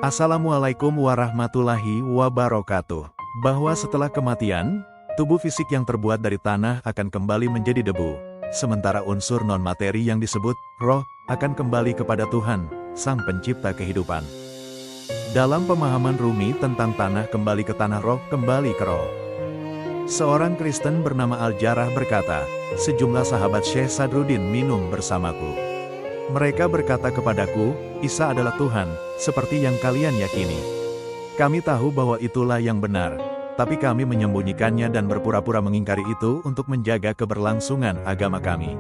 Assalamualaikum warahmatullahi wabarakatuh. Bahwa setelah kematian, tubuh fisik yang terbuat dari tanah akan kembali menjadi debu. Sementara unsur non-materi yang disebut roh akan kembali kepada Tuhan, Sang Pencipta kehidupan. Dalam pemahaman Rumi tentang tanah kembali ke tanah, roh kembali ke roh. Seorang Kristen bernama Al-Jarrah berkata, sejumlah sahabat Syekh Sadruddin minum bersamaku. Mereka berkata kepadaku, Isa adalah Tuhan, seperti yang kalian yakini. Kami tahu bahwa itulah yang benar, tapi kami menyembunyikannya dan berpura-pura mengingkari itu untuk menjaga keberlangsungan agama kami.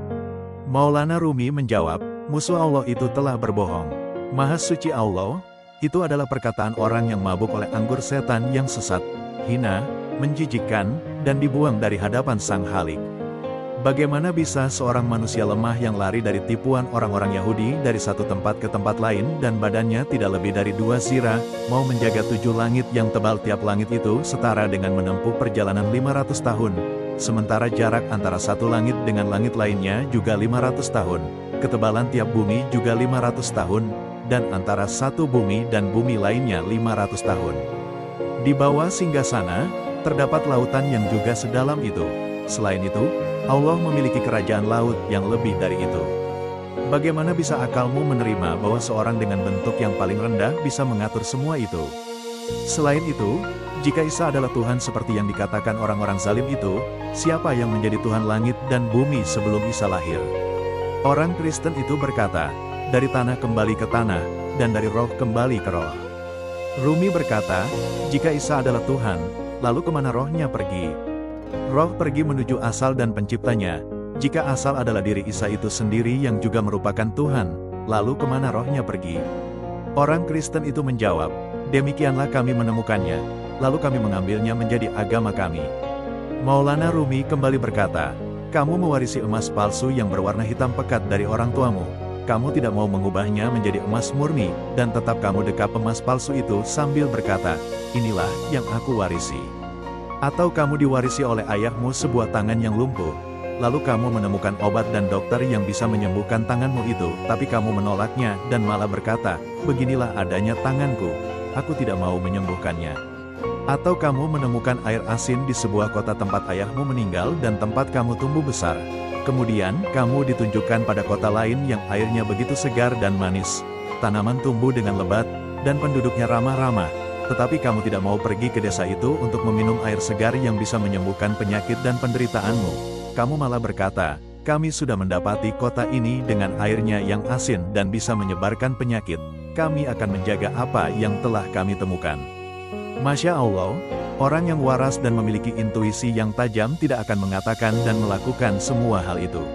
Maulana Rumi menjawab, musuh Allah itu telah berbohong. Maha suci Allah, itu adalah perkataan orang yang mabuk oleh anggur setan yang sesat, hina, menjijikkan, dan dibuang dari hadapan Sang Halik. Bagaimana bisa seorang manusia lemah yang lari dari tipuan orang-orang Yahudi dari satu tempat ke tempat lain dan badannya tidak lebih dari 2 zirah, mau menjaga 7 langit yang tebal, tiap langit itu setara dengan menempuh perjalanan 500 tahun, sementara jarak antara satu langit dengan langit lainnya juga 500 tahun, ketebalan tiap bumi juga 500 tahun, dan antara satu bumi dan bumi lainnya 500 tahun. Di bawah singgasana, terdapat lautan yang juga sedalam itu. Selain itu, Allah memiliki kerajaan laut yang lebih dari itu. Bagaimana bisa akalmu menerima bahwa seorang dengan bentuk yang paling rendah bisa mengatur semua itu? Selain itu, jika Isa adalah Tuhan seperti yang dikatakan orang-orang zalim itu, siapa yang menjadi Tuhan langit dan bumi sebelum Isa lahir? Orang Kristen itu berkata, dari tanah kembali ke tanah, dan dari roh kembali ke roh. Rumi berkata, jika Isa adalah Tuhan, lalu kemana rohnya pergi? Roh pergi menuju asal dan penciptanya. Jika asal adalah diri Isa itu sendiri yang juga merupakan Tuhan, lalu kemana rohnya pergi? Orang Kristen itu menjawab, demikianlah kami menemukannya, lalu kami mengambilnya menjadi agama kami. Maulana Rumi kembali berkata, kamu mewarisi emas palsu yang berwarna hitam pekat dari orang tuamu. Kamu tidak mau mengubahnya menjadi emas murni, dan tetap kamu dekap emas palsu itu sambil berkata, inilah yang aku warisi. Atau kamu diwarisi oleh ayahmu sebuah tangan yang lumpuh, lalu kamu menemukan obat dan dokter yang bisa menyembuhkan tanganmu itu, tapi kamu menolaknya dan malah berkata, beginilah adanya tanganku, aku tidak mau menyembuhkannya. Atau kamu menemukan air asin di sebuah kota tempat ayahmu meninggal dan tempat kamu tumbuh besar. Kemudian, kamu ditunjukkan pada kota lain yang airnya begitu segar dan manis, tanaman tumbuh dengan lebat, dan penduduknya ramah-ramah. Tetapi kamu tidak mau pergi ke desa itu untuk meminum air segar yang bisa menyembuhkan penyakit dan penderitaanmu. Kamu malah berkata, kami sudah mendapati kota ini dengan airnya yang asin dan bisa menyebarkan penyakit. Kami akan menjaga apa yang telah kami temukan. Masya Allah, orang yang waras dan memiliki intuisi yang tajam tidak akan mengatakan dan melakukan semua hal itu.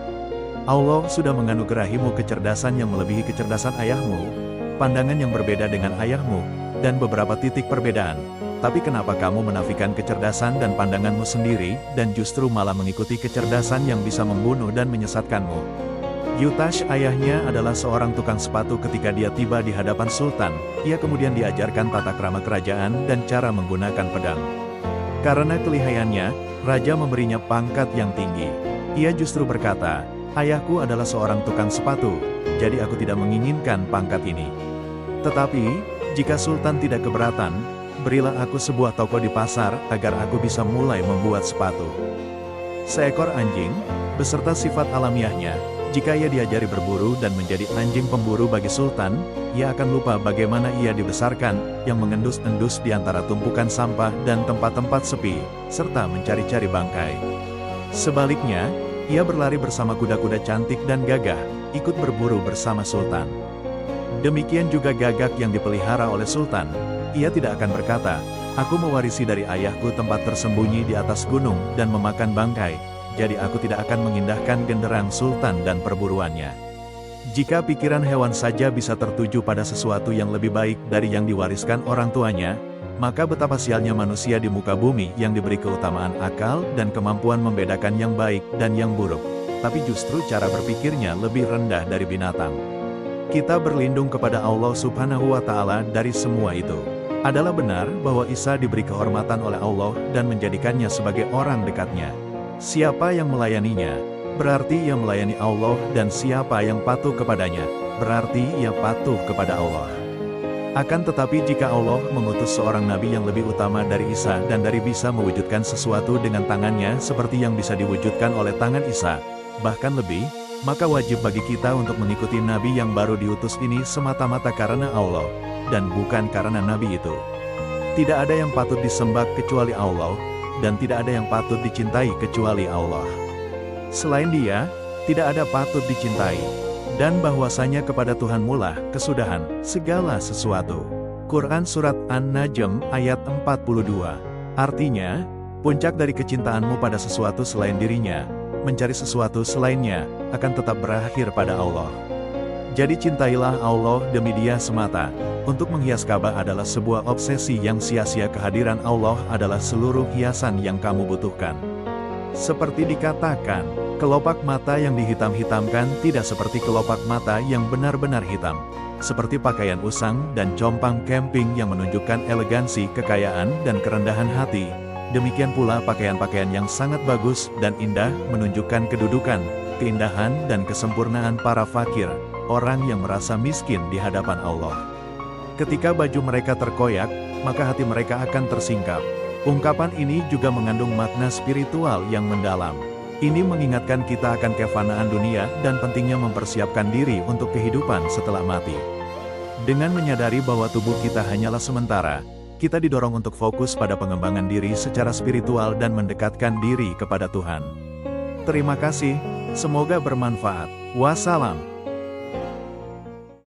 Allah sudah menganugerahimu kecerdasan yang melebihi kecerdasan ayahmu, pandangan yang berbeda dengan ayahmu, dan beberapa titik perbedaan. Tapi kenapa kamu menafikan kecerdasan dan pandanganmu sendiri, dan justru malah mengikuti kecerdasan yang bisa membunuh dan menyesatkanmu? Yutash ayahnya adalah seorang tukang sepatu. Ketika dia tiba di hadapan Sultan, ia kemudian diajarkan tata krama kerajaan dan cara menggunakan pedang. Karena kelihayannya, raja memberinya pangkat yang tinggi. Ia justru berkata, ayahku adalah seorang tukang sepatu, jadi aku tidak menginginkan pangkat ini. Tetapi, jika Sultan tidak keberatan, berilah aku sebuah toko di pasar agar aku bisa mulai membuat sepatu. Seekor anjing, beserta sifat alamiahnya, jika ia diajari berburu dan menjadi anjing pemburu bagi Sultan, ia akan lupa bagaimana ia dibesarkan, yang mengendus-endus di antara tumpukan sampah dan tempat-tempat sepi, serta mencari-cari bangkai. Sebaliknya, ia berlari bersama kuda-kuda cantik dan gagah, ikut berburu bersama Sultan. Demikian juga Gagak yang dipelihara oleh Sultan. Ia tidak akan berkata, aku mewarisi dari ayahku tempat tersembunyi di atas gunung dan memakan bangkai, jadi aku tidak akan mengindahkan genderang Sultan dan perburuannya. Jika pikiran hewan saja bisa tertuju pada sesuatu yang lebih baik dari yang diwariskan orang tuanya, maka betapa sialnya manusia di muka bumi yang diberi keutamaan akal dan kemampuan membedakan yang baik dan yang buruk, tapi justru cara berpikirnya lebih rendah dari binatang. Kita berlindung kepada Allah Subhanahu wa Ta'ala dari semua itu. Adalah benar bahwa Isa diberi kehormatan oleh Allah dan menjadikannya sebagai orang dekatnya. Siapa yang melayaninya, berarti ia melayani Allah, dan siapa yang patuh kepadanya, berarti ia patuh kepada Allah. Akan tetapi jika Allah mengutus seorang nabi yang lebih utama dari Isa dan dari bisa mewujudkan sesuatu dengan tangannya seperti yang bisa diwujudkan oleh tangan Isa, bahkan lebih, maka wajib bagi kita untuk mengikuti nabi yang baru diutus ini semata-mata karena Allah, dan bukan karena nabi itu. Tidak ada yang patut disembah kecuali Allah, dan tidak ada yang patut dicintai kecuali Allah. Selain Dia, tidak ada patut dicintai. Dan bahwasanya kepada Tuhan mula kesudahan segala sesuatu. Quran Surat An-Najm ayat 42. Artinya, puncak dari kecintaanmu pada sesuatu selain dirinya, mencari sesuatu selainnya, akan tetap berakhir pada Allah. Jadi cintailah Allah demi Dia semata. Untuk menghias Ka'bah adalah sebuah obsesi yang sia-sia. Kehadiran Allah adalah seluruh hiasan yang kamu butuhkan. Seperti dikatakan, kelopak mata yang dihitam-hitamkan tidak seperti kelopak mata yang benar-benar hitam. Seperti pakaian usang dan compang camping yang menunjukkan elegansi, kekayaan, dan kerendahan hati. Demikian pula pakaian-pakaian yang sangat bagus dan indah menunjukkan kedudukan, keindahan, dan kesempurnaan para fakir, orang yang merasa miskin di hadapan Allah. Ketika baju mereka terkoyak, maka hati mereka akan tersingkap. Ungkapan ini juga mengandung makna spiritual yang mendalam. Ini mengingatkan kita akan kefanaan dunia dan pentingnya mempersiapkan diri untuk kehidupan setelah mati. Dengan menyadari bahwa tubuh kita hanyalah sementara, kita didorong untuk fokus pada pengembangan diri secara spiritual dan mendekatkan diri kepada Tuhan. Terima kasih, semoga bermanfaat. Wassalam.